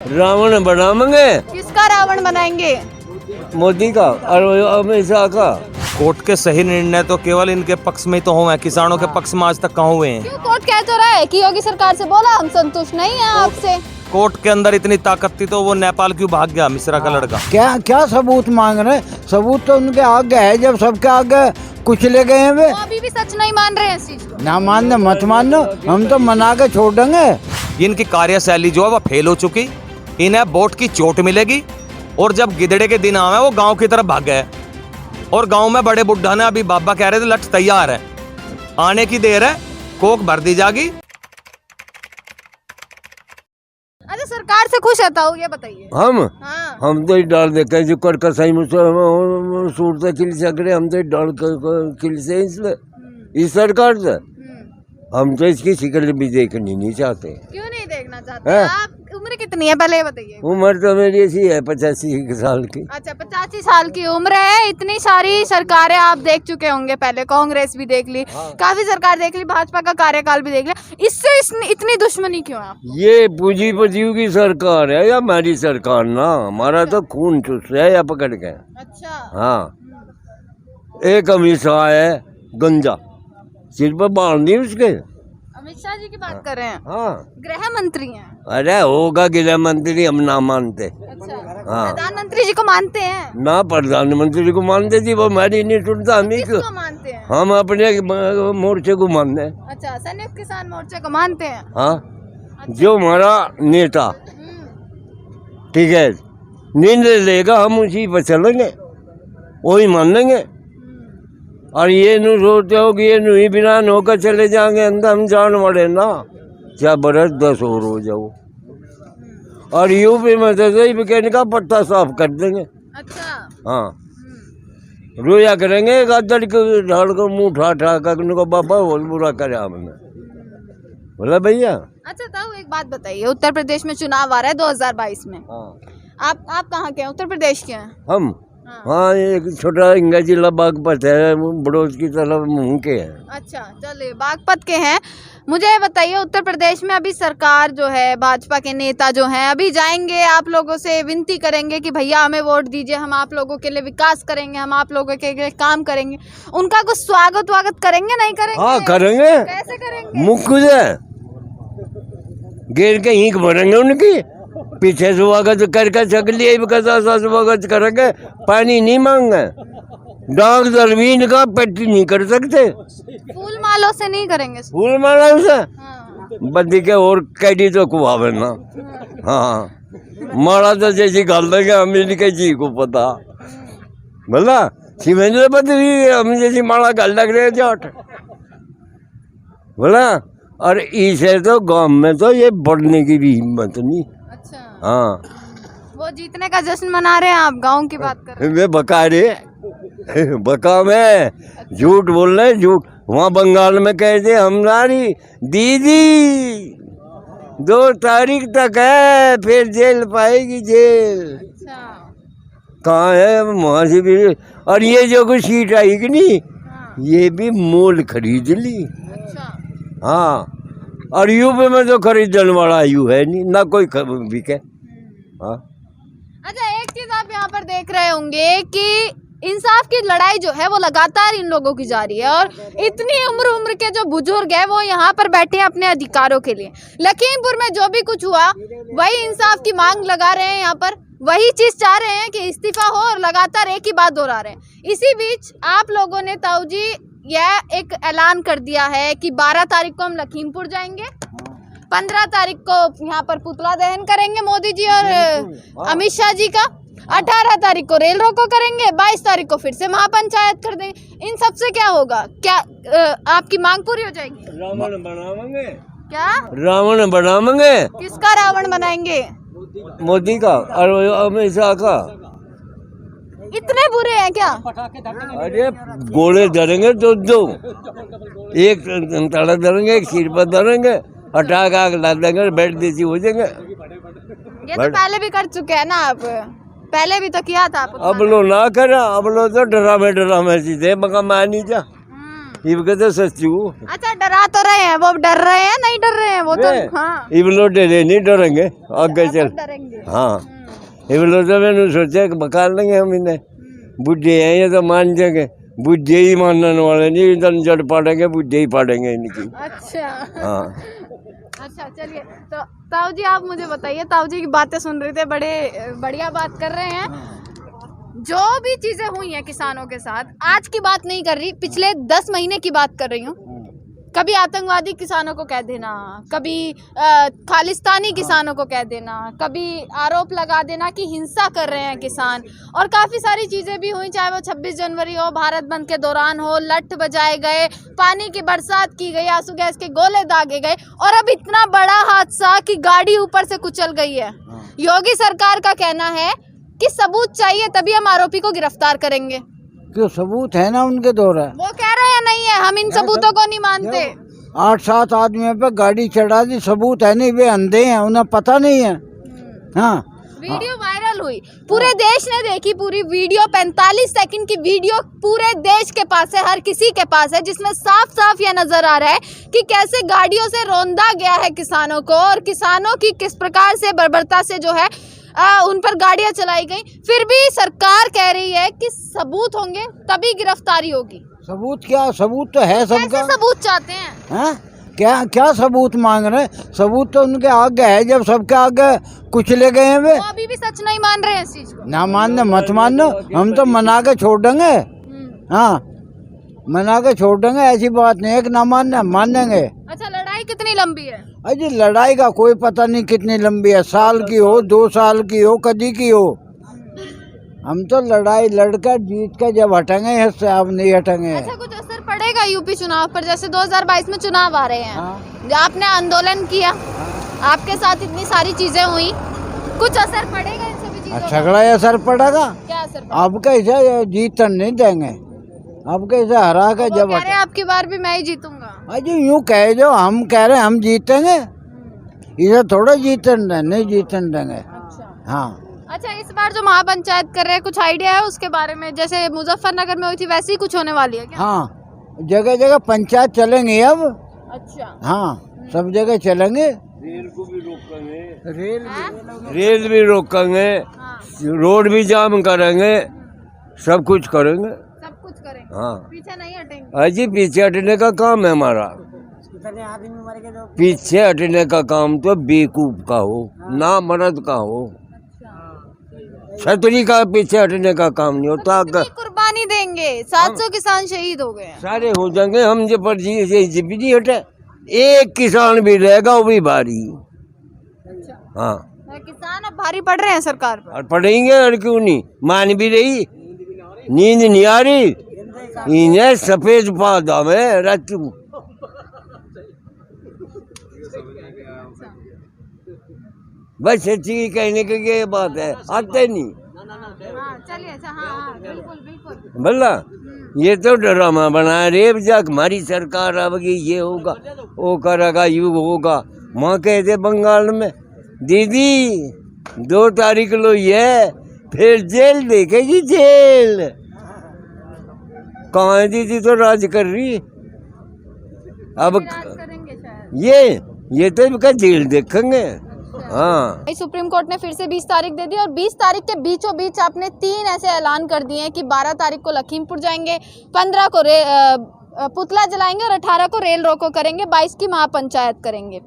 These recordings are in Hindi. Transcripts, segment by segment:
रावण बनाएंगे। किसका रावण बनाएंगे? मोदी का और अमित शाह का। कोर्ट के सही निर्णय तो केवल इनके पक्ष में ही तो हुए हैं, किसानों के पक्ष में आज तक कहाँ हुए हैं। क्यों कोर्ट कह तो रहा है कि योगी सरकार से बोला हम संतुष्ट नहीं है आपसे। कोर्ट के अंदर इतनी ताकत थी तो वो नेपाल क्यों भाग गया मिश्रा का लड़का। क्या क्या सबूत मांग रहे हैं? सबूत तो उनके आगे है, जब सबके आगे कुछ ले गए हैं वे। वो अभी भी सच नहीं मान रहे हैं इस चीज को। ना मानने मत मानो, हम तो मना के छोड़ देंगे। इनकी कार्यशैली जो है वो फेल हो चुकी, इन्हें वोट की चोट मिलेगी और जब गिदड़े के दिन आवे वो गांव की तरफ भाग गए और गांव में बड़े बुढ़ा ने अभी बाबा कह रहे थे लठ तैयार है, आने की देर है, कोक भर दी जाएगी। अच्छा सरकार से खुश है ताऊ, ये बताइए। हम तो डाल देखे जो कर का सही सूरत खिल सक रहे, हम तो डाल खिल से इस सरकार से हम तो इसकी शिकल भी देखनी नहीं चाहते। क्यों नहीं देखना चाहते? आप उम्र कितनी है पहले ये बताइए। उम्र तो मेरी ऐसी है 85 साल की। अच्छा 85 साल की उम्र है। इतनी सारी सरकारें आप देख चुके होंगे, पहले कांग्रेस भी देख ली, काफी सरकार देख ली, भाजपा का कार्यकाल भी देख लिया, इससे इतनी दुश्मनी क्यों है? ये पूंजीपतियों की सरकार है या हमारी सरकार ना? हमारा तो खून चूस रहा है या पकड़ के। अच्छा हाँ, एक अमित शाह है गंजा, सिर पर बांध दी उसके। अमित शाह जी की बात कर रहे हैं? हाँ, गृह मंत्री हैं। अरे होगा गृह मंत्री, हम ना मानते। अच्छा हाँ, प्रधानमंत्री जी को मानते हैं? ना प्रधानमंत्री को मानते थी, वो हमारी नहीं सुनता। हम ही किसको मानते हैं? हम अपने मोर्चे को मानते हैं। अच्छा संयुक्त किसान मोर्चे को मानते हैं। हाँ, जो हमारा नेता ठीक है निर्णय लेगा हम उसी पर चलेंगे, वही मान लेंगे। और ये नु सोचते हो कि ये नुई बिना होकर चले जाएंगे अंदर, हम जान वाले ना, क्या बरस 10 और हो जाओ। और यूपी में तो सही बिकेने का पट्टा साफ कर देंगे। अच्छा हाँ, रोया करेंगे गादड़ को ढाल को मुँह ठा ठा कर उनको बाबा बोल बुरा करे हमने बोला भैया। अच्छा ताऊ एक बात बताइए, उत्तर प्रदेश में चुनाव आ रहा है 2022 में। हाँ, आप कहाँ के हैं? उत्तर प्रदेश के हैं? हम हाँ एक छोटा इंगा जिला बागपत है, बड़ोज की तरफ मुँह के हैं। अच्छा चलिए बागपत के हैं। मुझे ये बताइए उत्तर प्रदेश में अभी सरकार जो है, भाजपा के नेता जो हैं अभी जाएंगे, आप लोगों से विनती करेंगे कि भैया हमें वोट दीजिए, हम आप लोगों के लिए विकास करेंगे, हम आप लोगों के लिए काम करेंगे, उनका कुछ स्वागत वागत करेंगे नहीं करेंगे? हाँ करेंगे। कैसे करेंगे? मुख से घेर के ईंख भरेंगे उनकी, पीछे स्वागत करके चकलिए स्वागत करेंगे, पानी नहीं मांगे, डाक जमीन का पेटी नहीं कर सकते, फूल मालों से नहीं करेंगे? फूल माला से हाँ। बंदी के और कैडी तो कुआवे ना। हाँ, माला तो जैसी गाल देंगे हम इनके जी को पता बोला सीमेंद्र पति हम जैसी माला गाल लग रहे जाट बोला। और इसे तो गांव में तो ये बढ़ने की भी हिम्मत नहीं। अच्छा हाँ, वो जीतने का जश्न मना रहे हैं, आप गांव की बात कर रहे हैं। वे बका रे बका में झूठ बोल रहे, झूठ। वहाँ बंगाल में कहते हमारी दीदी 2 तारीख तक है, फिर जेल पाएगी जेल। अच्छा कहाँ है वहाँ से भी। और ये जो कुछ सीट आई कि नहीं, हाँ। ये भी मोल खरीद ली। अच्छा हाँ, और यूपी में तो खरीदने वाला यू है नहीं ना, कोई बिके। हाँ, अच्छा एक चीज आप यहाँ पर देख रहे होंगे कि इंसाफ की लड़ाई जो है वो लगातार इन लोगों की जारी है और इतनी उम्र के जो बुजुर्ग है वो यहाँ पर बैठे हैं अपने अधिकारों के लिए। लखीमपुर में जो भी कुछ हुआ वही इंसाफ की मांग लगा रहे हैं, यहाँ पर वही चीज चाह रहे हैं कि इस्तीफा हो और लगातार एक ही बात दोहरा रहे हैं। इसी बीच आप लोगों ने ताऊ जी यह एक ऐलान कर दिया है कि 12 तारीख को हम लखीमपुर जाएंगे, 15 तारीख को यहाँ पर पुतला दहन करेंगे मोदी जी और अमित शाह जी का, 18 तारीख को रेल रोको करेंगे, 22 तारीख को फिर से महापंचायत कर देंगे। इन सब से क्या होगा? क्या आपकी मांग पूरी हो जाएगी? रावण बनाएंगे। क्या रावण बनाएंगे? किसका रावण बनाएंगे? मोदी का और अमित शाह का। इतने बुरे हैं क्या? अरे गोले धरेंगे दो, एक तड़ा धरेंगे, एक सिर पर धरेंगे, हटा के ला देंगे, बैठ देसी हो जाएंगे। ये तो पहले भी कर चुके हैं ना आप, पहले भी तो किया था आप। अब लो ना करा, अब लो तो डरामे सीधे मका मानी जा। इब के तो सच्चू अच्छा डरा तो रहे हैं, वो डर रहे हैं नहीं डर रहे हैं वो तो, हाँ इब लोग डरे नहीं डरेंगे आगे चल। डरेंगे। हाँ इब लोग तो मैंने सोचा कि बका लेंगे हम इन्हें, बुढ़े हैं ये तो मान जाएंगे, बुढ़े ही मानने वाले नहीं, इधर जड़ पाड़ेंगे बुढ़े ही पाड़ेंगे इनकी। अच्छा हाँ अच्छा चलिए, तो ताऊ जी आप मुझे बताइए, ताऊ जी की बातें सुन रहे थे, बड़े बढ़िया बात कर रहे हैं। जो भी चीजें हुई हैं किसानों के साथ, आज की बात नहीं कर रही, पिछले 10 महीने की बात कर रही हूँ। कभी आतंकवादी किसानों को कह देना, कभी खालिस्तानी किसानों को कह देना, कभी आरोप लगा देना कि हिंसा कर रहे हैं किसान, और काफ़ी सारी चीज़ें भी हुई, चाहे वो 26 जनवरी हो, भारत बंद के दौरान हो, लठ बजाए गए, पानी की बरसात की गई, आंसू गैस के गोले दागे गए, और अब इतना बड़ा हादसा कि गाड़ी ऊपर से कुचल गई है। योगी सरकार का कहना है कि सबूत चाहिए तभी हम आरोपी को गिरफ्तार करेंगे। क्यों सबूत है ना उनके दौरा। वो कह रहे हैं नहीं है, हम इन सबूतों को नहीं मानते। 8-7 आदमियों पे गाड़ी चढ़ा दी, सबूत है नहीं, वे अंधे हैं, उन्हें पता नहीं है। हाँ वीडियो वायरल हुई, पूरे देश ने देखी पूरी वीडियो, 45 सेकंड की वीडियो पूरे देश के पास है, हर किसी के पास है, जिसमें साफ साफ यह नजर आ रहा है कि कैसे गाड़ियों से रौंदा गया है किसानों को, और किसानों की किस प्रकार से बर्बरता से जो है उन पर गाड़ियां चलाई गई। फिर भी सरकार कह रही है कि सबूत होंगे तभी गिरफ्तारी होगी। सबूत क्या, सबूत तो है सबका। कैसे सबूत चाहते हैं? हाँ क्या क्या सबूत मांग रहे हैं? सबूत तो उनके आगे है, जब सबके आगे कुचले गए हैं वे। वो अभी भी सच नहीं मान रहे हैं इस चीज को। ना मानने मत मानो, हम तो मना के छोड़ देंगे। हाँ मना के छोड़ देंगे, ऐसी बात नहीं है कि ना मानने, मान देंगे। अच्छा लड़ाई कितनी लंबी है? अजी लड़ाई का कोई पता नहीं कितनी लंबी है, साल की हो, 2 साल की हो, कदी की हो। हम तो लड़ाई लड़कर जीत कर जब हटेंगे इससे, अब नहीं हटेंगे। अच्छा कुछ असर पड़ेगा यूपी चुनाव पर? जैसे 2022 में चुनाव आ रहे हैं, हाँ। जो आपने आंदोलन किया, आपके साथ इतनी सारी चीजें हुई, कुछ असर पड़ेगा इन सभी चीजों का? सगड़ा असर पड़ेगा। क्या असर पड़ेगा? अब कैसे जीतन नहीं देंगे, अब कैसे हरा के वो जब कह रहे हैं आपकी बार भी मैं ही जीतूंगा। अजी यूँ कह जो, हम कह रहे हैं हम जीतेंगे, इसे थोड़ा जीतन दें, नहीं जीतन देंगे। अच्छा हाँ अच्छा, इस बार जो महापंचायत कर रहे हैं, कुछ आइडिया है उसके बारे में? जैसे मुजफ्फरनगर में हुई थी वैसे ही कुछ होने वाली है क्या? हाँ जगह जगह पंचायत चलेंगे अब। अच्छा हाँ सब जगह चलेंगे। रेल को भी रोकेंगे, हाँ? रेल भी रोकेंगे, हाँ, रोड भी जाम करेंगे, सब कुछ करेंगे। सब कुछ करेंगे, हाँ पीछे नहीं हटेंगे। अजी पीछे हटने का काम है हमारा, पीछे हटने का काम तो बेवकूफ का हो, ना मर्द का हो, छतरी का पीछे हटने का काम नहीं होता। कितनी कुर्बानी देंगे? 700 किसान शहीद हो गए हैं। सारे हो जाएंगे, हम जो पर जी भी नहीं हटे, एक किसान भी रहेगा वो भी भारी। हाँ किसान अब भारी पड़ रहे हैं सरकार पर। और पढ़ेंगे और क्यों नहीं, मान भी रही, नींद नहीं आ रही, इन्हें सफेद पौधा में रचू। बस सच्ची कहने की ये बात है, आते नहीं हाँ, चलिए अच्छा, हाँ बिल्कुल बिल्कुल। भला ये तो ड्रामा बना रेप जाक हमारी सरकार आवेगी, ये होगा वो करेगा, युग होगा। माँ कहते बंगाल में दीदी 2 तारीख लो ये, फिर जेल देखेगी जेल। कहाँ है दीदी, तो राज कर रही अब करेंगे शायद। ये तो इनका जेल देखेंगे। हाँ सुप्रीम कोर्ट ने फिर से 20 तारीख दे दी, और 20 तारीख के बीचों बीच आपने 3 ऐसे ऐलान कर दिए हैं कि 12 तारीख को लखीमपुर जाएंगे, 15 को पुतला जलाएंगे, और 18 को रेल रोको करेंगे, 22 की महापंचायत करेंगे।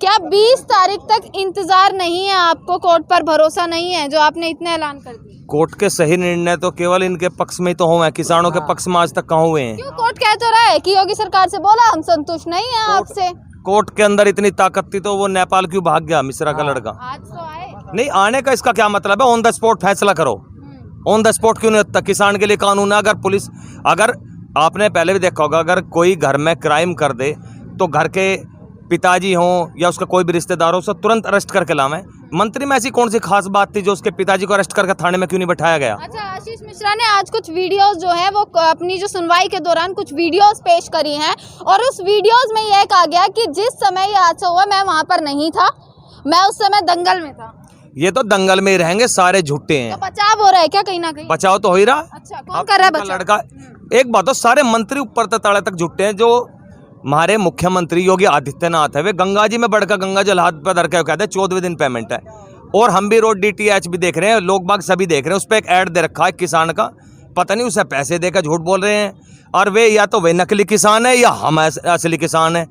क्या 20 तारीख तक इंतजार नहीं है आपको? कोर्ट पर भरोसा नहीं है जो आपने इतने ऐलान कर दिए? कोर्ट के सही निर्णय तो केवल इनके पक्ष में ही तो हुए, किसानों के पक्ष में आज तक कहाँ हुए हैं? क्यों? कोर्ट कह तो रहा है कि योगी सरकार से बोला हम संतुष्ट नहीं है आपसे। कोर्ट के अंदर इतनी ताकत थी तो वो नेपाल क्यों भाग गया, मिश्रा का लड़का? आज तो आए नहीं आने का इसका क्या मतलब है? ऑन द स्पॉट फैसला करो। ऑन द स्पॉट क्यों नहीं होता? किसान के लिए कानून है। अगर पुलिस, अगर आपने पहले भी देखा होगा, अगर कोई घर में क्राइम कर दे तो घर के पिताजी हों या उसका कोई भी रिश्तेदार हो, उसे तुरंत अरेस्ट करके लावें। मंत्री में ऐसी कौन सी खास बात थी जो उसके पिताजी को अरेस्ट करके थाने में क्यों नहीं बैठाया गया? अच्छा, आशीष मिश्रा ने आज कुछ वीडियोस जो है वो अपनी जो सुनवाई के दौरान कुछ वीडियोस पेश करी हैं, और उस वीडियोस में यह कहा गया कि जिस समय ये हादसा हुआ मैं वहां पर नहीं था, मैं उस समय दंगल में था। ये तो दंगल में ही रहेंगे, सारे झूठे हैं। तो बचाव हो रहा है क्या कहीं ना कहीं? बचाव तो हो ही रहा। अच्छा, कौन कर रहा है उनका बचाव? लड़का, एक बात तो सारे मंत्री ऊपर तक तले तक झूठे हैं। जो हमारे मुख्यमंत्री योगी आदित्यनाथ है, वे गंगा जी में बढ़कर गंगा जल हाथ पर धर के कहते हैं 14वें दिन पेमेंट है। और हम भी रोड DTH भी देख रहे हैं, लोग बाग सभी देख रहे हैं, उस पर एक ऐड दे रखा है किसान का, पता नहीं उसे पैसे देकर झूठ बोल रहे हैं। और वे या तो वे नकली किसान है या हम असली किसान है।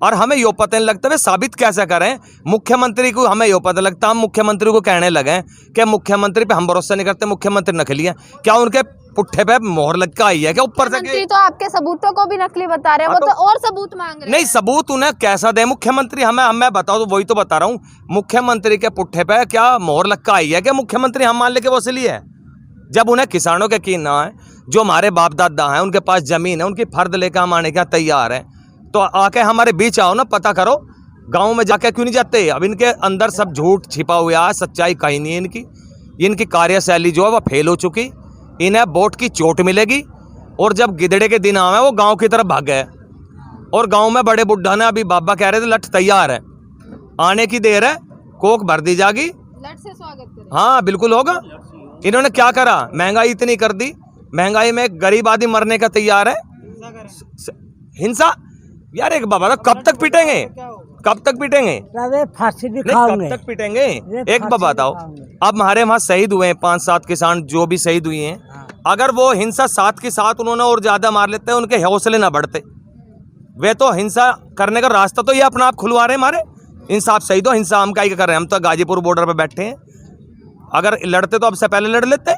और हमें यो पता नहीं लगता वे साबित कैसे करें। मुख्यमंत्री को हमें यो पता लगता, हम मुख्यमंत्री को कहने लगे कि मुख्यमंत्री पे हम भरोसा नहीं करते, मुख्यमंत्री नकली है। क्या उनके पुट्ठे पे मोहर लग के आई है क्या ऊपर से? मुख्यमंत्री तो आपके सबूतों को भी नकली बता रहे हैं, वो तो और सबूत मांग रहे हैं। नहीं, सबूत उन्हें कैसा दे मुख्यमंत्री? हमें बताओ, तो वही तो बता रहा हूँ। मुख्यमंत्री के पुट्ठे पे क्या मोहर लग के आई है क्या मुख्यमंत्री हम मान ले के वो असली है? जब उन्हें किसानों के यकीन ना है, जो हमारे बाप दादा हैं उनके पास जमीन है, उनकी फर्द लेकर हम आने का तैयार है, तो आके हमारे बीच आओ ना, पता करो। गांव में जाके क्यों नहीं जाते? अब इनके अंदर सब झूठ छिपा हुआ है, सच्चाई कहीं नहीं है इनकी। इनकी कार्यशैली जो है वो फेल हो चुकी। इन्हें वोट की चोट मिलेगी और जब गिदड़े के दिन आवे वो गांव की तरफ भाग गए। और गांव में बड़े बुढ़ा ने अभी बाबा कह रहे थे लठ तैयार है, आने की देर है, कोक भर दी जाएगी। लट से स्वागत करें। हाँ बिल्कुल होगा। इन्होंने क्या करा? महंगाई इतनी कर दी, महंगाई में गरीब आदमी मरने का तैयार है। हिंसा यार, एक बाबा कब तक पीटेंगे? कब तक पीटेंगे? फांसी कब तक पीटेंगे? एक बात बताओ, अब हमारे वहाँ शहीद हुए हैं 5-7 किसान जो भी शहीद हुए हैं, अगर वो हिंसा साथ के साथ उन्होंने और ज्यादा मार लेते, उनके हौसले ना बढ़ते। वे तो हिंसा करने का रास्ता तो ये अपना आप खुलवा रहे हैं हमारे। इंसाफ सही दो, हिंसा हम क्या कर रहे हैं? हम तो गाजीपुर बॉर्डर पर बैठे हैं। अगर लड़ते तो अब से पहले लड़ लेते।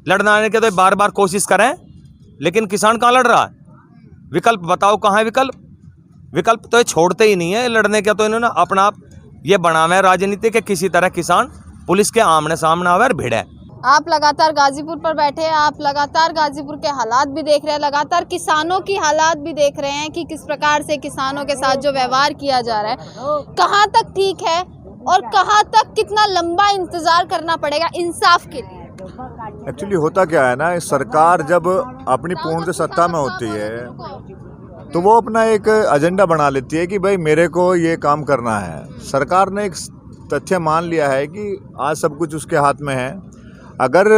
लड़ना आने के तो बार बार कोशिश करें, लेकिन किसान कहाँ लड़ रहा है? विकल्प बताओ कहाँ है विकल्प? विकल्प तो ये छोड़ते ही नहीं है लड़ने का। तो इन्होंने अपना आप ये बनाया है राजनीति के, किसी तरह किसान पुलिस के आमने सामने आवे और भिड़े। आप लगातार गाजीपुर पर बैठे हैं, आप लगातार गाजीपुर के हालात भी देख रहे हैं, लगातार किसानों की हालात भी देख रहे हैं कि किस प्रकार से किसानों के साथ जो व्यवहार किया जा रहा है, कहाँ तक ठीक है और कहाँ तक कितना लंबा इंतजार करना पड़ेगा इंसाफ के लिए। एक्चुअली होता क्या है ना, सरकार जब अपनी पूर्ण सत्ता में होती है तो वो अपना एक एजेंडा बना लेती है कि भाई मेरे को ये काम करना है। सरकार ने एक तथ्य मान लिया है कि आज सब कुछ उसके हाथ में है। अगर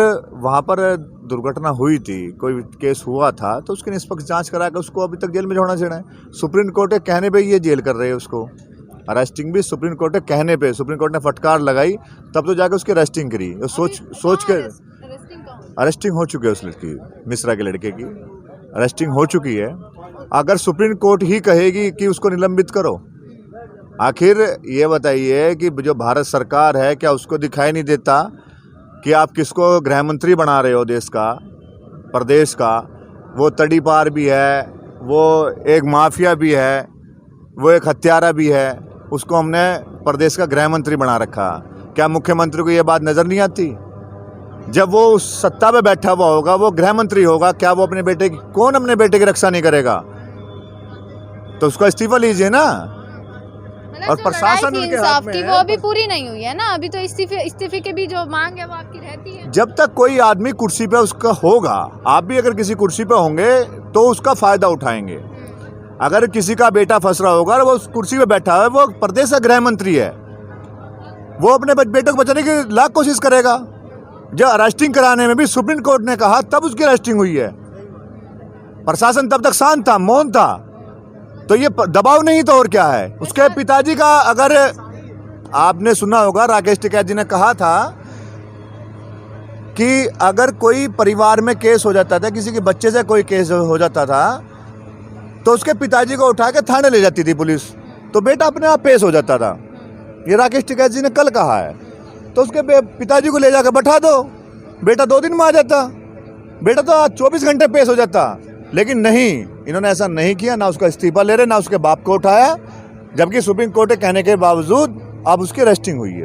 वहाँ पर दुर्घटना हुई थी, कोई केस हुआ था, तो उसकी निष्पक्ष जांच करा के उसको अभी तक जेल में छोड़ना चाहिए। सुप्रीम कोर्ट के कहने पे ये जेल कर रहे हैं उसको। अरेस्टिंग भी सुप्रीम कोर्ट के कहने पे, सुप्रीम कोर्ट ने फटकार लगाई तब तो जाके उसकी अरेस्टिंग करी। सोच के अरेस्टिंग हो चुकी है उस लड़की, मिश्रा के लड़के की अरेस्टिंग हो चुकी है। अगर सुप्रीम कोर्ट ही कहेगी कि उसको निलंबित करो, आखिर ये बताइए कि जो भारत सरकार है क्या उसको दिखाई नहीं देता कि आप किसको गृह मंत्री बना रहे हो देश का, प्रदेश का? वो तड़ी पार भी है, वो एक माफिया भी है, वो एक हत्यारा भी है, उसको हमने प्रदेश का गृह मंत्री बना रखा। क्या मुख्यमंत्री को ये बात नज़र नहीं आती? जब वो उस सत्ता पे बैठा हुआ होगा, वो गृह मंत्री होगा, क्या वो अपने बेटे की, कौन अपने बेटे की रक्षा नहीं करेगा? तो उसका इस्तीफा लीजिए ना। और प्रशासन उनके हाथ में है। वो अभी पूरी नहीं हुई है ना, अभी तो इस्तीफे की भी जो मांग है वो आपकी रहती है। जब तक कोई आदमी कुर्सी पे उसका होगा, आप भी अगर किसी कुर्सी पे होंगे तो उसका फायदा उठाएंगे। अगर किसी का बेटा फंस रहा होगा और वो उस कुर्सी पे बैठा है, वो प्रदेश का गृह मंत्री है, वो अपने बेटे को बचाने की लाख कोशिश करेगा। जो अरेस्टिंग कराने में भी सुप्रीम कोर्ट ने कहा तब उसकी अरेस्टिंग हुई है। प्रशासन तब तक शांत था, मौन था, तो ये दबाव नहीं तो और क्या है? उसके पिताजी का, अगर आपने सुना होगा, राकेश टिकैत जी ने कहा था कि अगर कोई परिवार में केस हो जाता था, किसी के बच्चे से कोई केस हो जाता था, तो उसके पिताजी को उठा के थाने ले जाती थी पुलिस, तो बेटा अपने आप पेश हो जाता था। ये राकेश टिकैत जी ने कल कहा है। तो उसके पिताजी को ले जाकर बैठा दो, बेटा 2 दिन में आ जाता, बेटा तो 24 घंटे पेश हो जाता। लेकिन नहीं, इन्होंने ऐसा नहीं किया, ना उसका इस्तीफा ले रहे, ना उसके बाप को उठाया, जबकि सुप्रीम कोर्ट के कहने के बावजूद अब उसकी अरेस्टिंग हुई है।